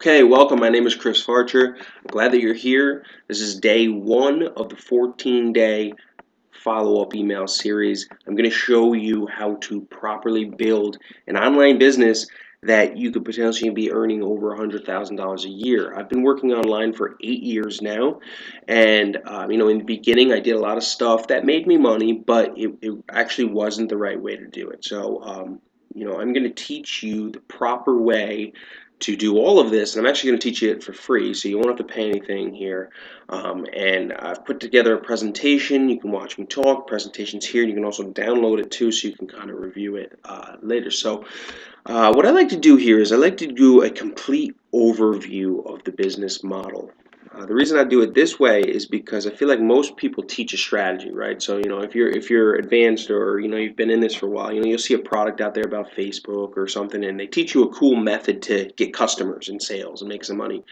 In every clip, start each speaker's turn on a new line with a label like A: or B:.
A: Okay, welcome. My name is Chris Farcher. I'm glad that you're here. This is day one of the 14-day follow-up email series. I'm going to show you how to properly build an online business that you could potentially be earning over $100,000 a year. I've been working online for 8 years now, and in the beginning I did a lot of stuff that made me money, but it actually wasn't the right way to do it. So, I'm going to teach you the proper way to do all of this, and I'm actually going to teach you it for free, so you won't have to pay anything here. And I've put together a presentation. You can watch me talk. Presentation's here. You can also download it too, so you can kind of review it later. So what I like to do here is I like to do a complete overview of the business model. The reason I do it this way is because I feel like most people teach a strategy, right? So if you're advanced, or you've been in this for a while, you'll see a product out there about Facebook or something, and they teach you a cool method to get customers and sales and make some money.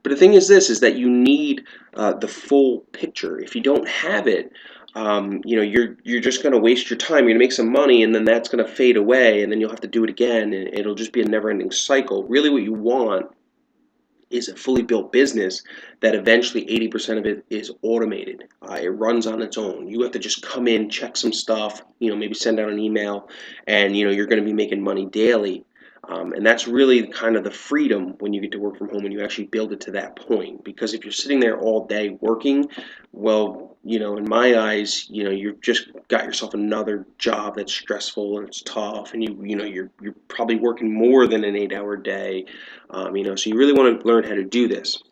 A: But the thing is this, is that you need the full picture. If you don't have it, you're just going to waste your time. You're going to make some money, and then that's going to fade away, and then you'll have to do it again, and it'll just be a never-ending cycle. Really, what you want is a fully built business that eventually 80% of it is automated. It runs on its own. You have to just come in, check some stuff, maybe send out an email, and you're going to be making money daily. And that's really kind of the freedom when you get to work from home, when you actually build it to that point. Because if you're sitting there all day working, well, in my eyes, you've just got yourself another job that's stressful and it's tough, and you're probably working more than an 8-hour day. So you really want to learn how to do this.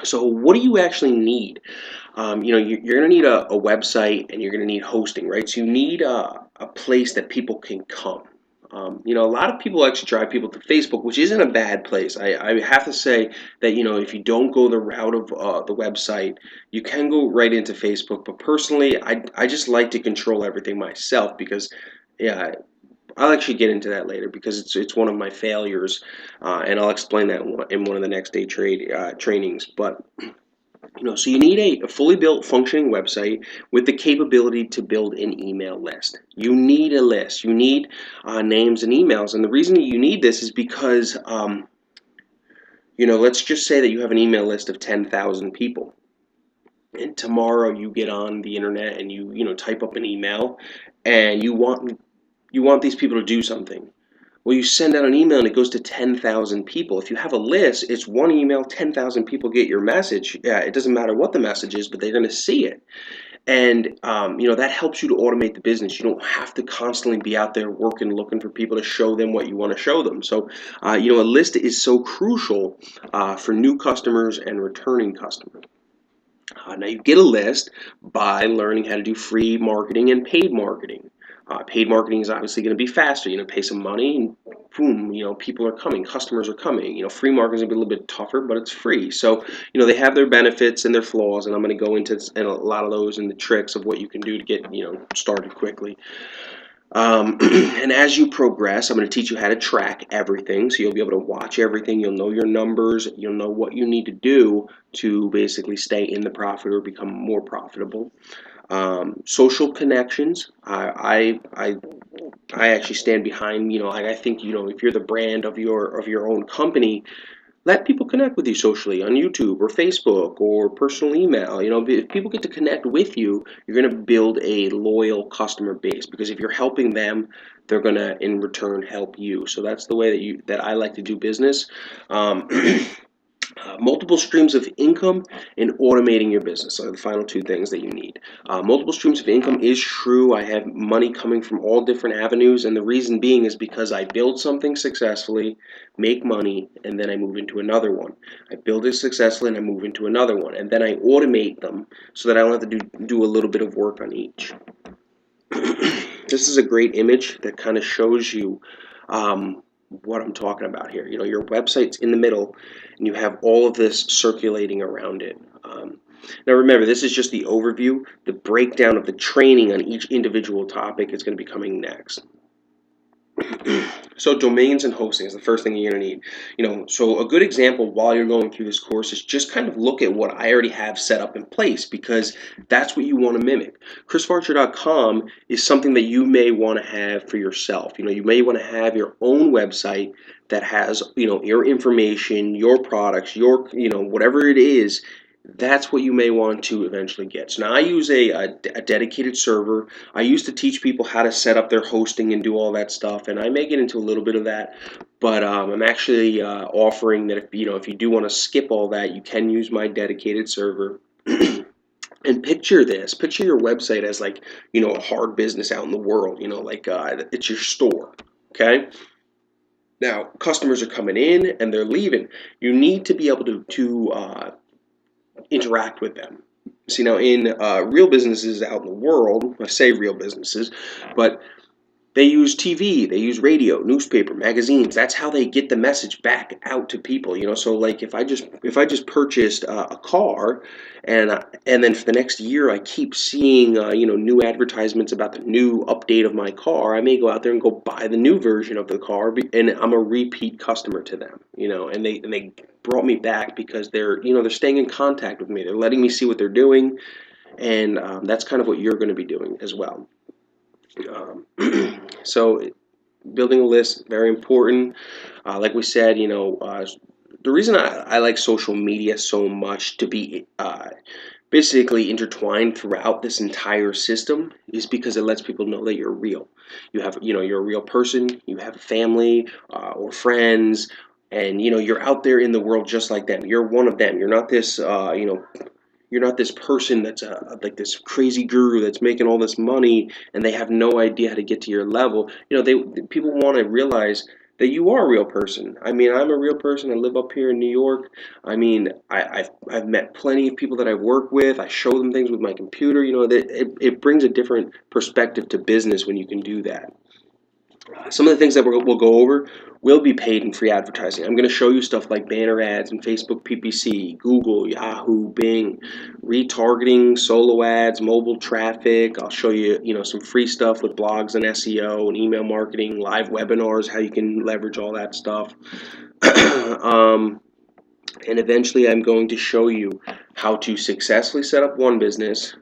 A: So what do you actually need? You're going to need a website, and you're going to need hosting, right? So you need a place that people can come. A lot of people actually drive people to Facebook, which isn't a bad place. I have to say that, if you don't go the route of the website, you can go right into Facebook. But personally, I just like to control everything myself, because, yeah, I'll actually get into that later, because it's one of my failures, and I'll explain that in one of the next day trainings. But so you need a fully built, functioning website with the capability to build an email list. You need a list. You need names and emails, and the reason you need this is because let's just say that you have an email list of 10,000 people, and tomorrow you get on the internet and you type up an email, and you want these people to do something. Well, you send out an email and it goes to 10,000 people. If you have a list, it's one email, 10,000 people get your message. Yeah, it doesn't matter what the message is, but they're going to see it. And, that helps you to automate the business. You don't have to constantly be out there working, looking for people to show them what you want to show them. So, a list is so crucial for new customers and returning customers. Now, you get a list by learning how to do free marketing and paid marketing. Paid marketing is obviously going to be faster. Pay some money, and boom, people are coming, customers are coming. Free marketing is going to be a little bit tougher, but it's free. So, they have their benefits and their flaws, and I'm going to go into a lot of those and the tricks of what you can do to get, started quickly. And as you progress, I'm going to teach you how to track everything. So you'll be able to watch everything. You'll know your numbers. You'll know what you need to do to basically stay in the profit or become more profitable. Social connections. I actually stand behind. I think if you're the brand of your own company, let people connect with you socially on YouTube or Facebook or personal email. If people get to connect with you, you're going to build a loyal customer base, because if you're helping them, they're going to in return help you. So that's the way that I like to do business. Multiple streams of income and automating your business are the final two things that you need. Multiple streams of income is true. I have money coming from all different avenues, and the reason being is because I build something successfully, make money, and then I move into another one. I build it successfully and I move into another one, and then I automate them so that I don't have to do a little bit of work on each. This is a great image that kind of shows you what I'm talking about here. Your website's in the middle, and you have all of this circulating around it. Now remember, this is just the overview. The breakdown of the training on each individual topic is going to be coming next. So domains and hosting is the first thing you're going to need. So a good example while you're going through this course is just kind of look at what I already have set up in place, because that's what you want to mimic. ChrisFarcher.com is something that you may want to have for yourself. You may want to have your own website that has, your information, your products, your, whatever it is. That's what you may want to eventually get. So now I use a dedicated server. I used to teach people how to set up their hosting and do all that stuff, and I may get into a little bit of that, but I'm actually offering that if you do want to skip all that, you can use my dedicated server. And picture this: picture your website as like a hard business out in the world. Like it's your store. Okay. Now customers are coming in and they're leaving. You need to be able to interact with them. See, now in real businesses out in the world, I say real businesses, but they use TV, they use radio, newspaper, magazines. That's how they get the message back out to people. So like if I just purchased a car, and then for the next year I keep seeing new advertisements about the new update of my car, I may go out there and go buy the new version of the car, and I'm a repeat customer to them. And they brought me back because they're staying in contact with me. They're letting me see what they're doing, and that's kind of what you're going to be doing as well. Um, so building a list, very important. Like we said, the reason I like social media so much to be basically intertwined throughout this entire system is because it lets people know that you're real. You're a real person. You have a family or friends, and you're out there in the world just like them. You're one of them. You're not this person that's like this crazy guru that's making all this money and they have no idea how to get to your level. People want to realize that you are a real person. I mean, I'm a real person. I live up here in New York. I mean, I've met plenty of people that I work with. I show them things with my computer. That it brings a different perspective to business when you can do that. Some of the things that we'll go over will be paid and free advertising. I'm going to show you stuff like banner ads and Facebook PPC, Google, Yahoo, Bing, retargeting, solo ads, mobile traffic. I'll show you, some free stuff with blogs and SEO and email marketing, live webinars, how you can leverage all that stuff. And eventually I'm going to show you how to successfully set up one business,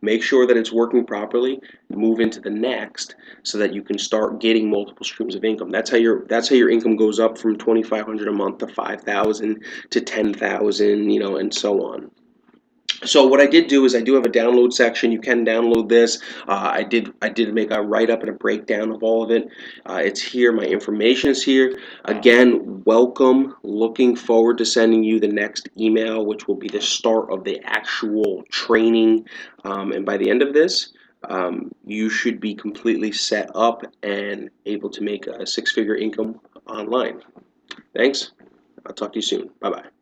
A: make sure that it's working properly, move into the next, so that you can start getting multiple streams of income. That's how your income goes up from 2,500 a month to 5,000 to 10,000, and so on. So what I did do is I do have a download section. You can download this. I did make a write-up and a breakdown of all of it. It's here. My information is here. Again, welcome. Looking forward to sending you the next email, which will be the start of the actual training. And by the end of this, you should be completely set up and able to make a six-figure income online. Thanks. I'll talk to you soon. Bye-bye.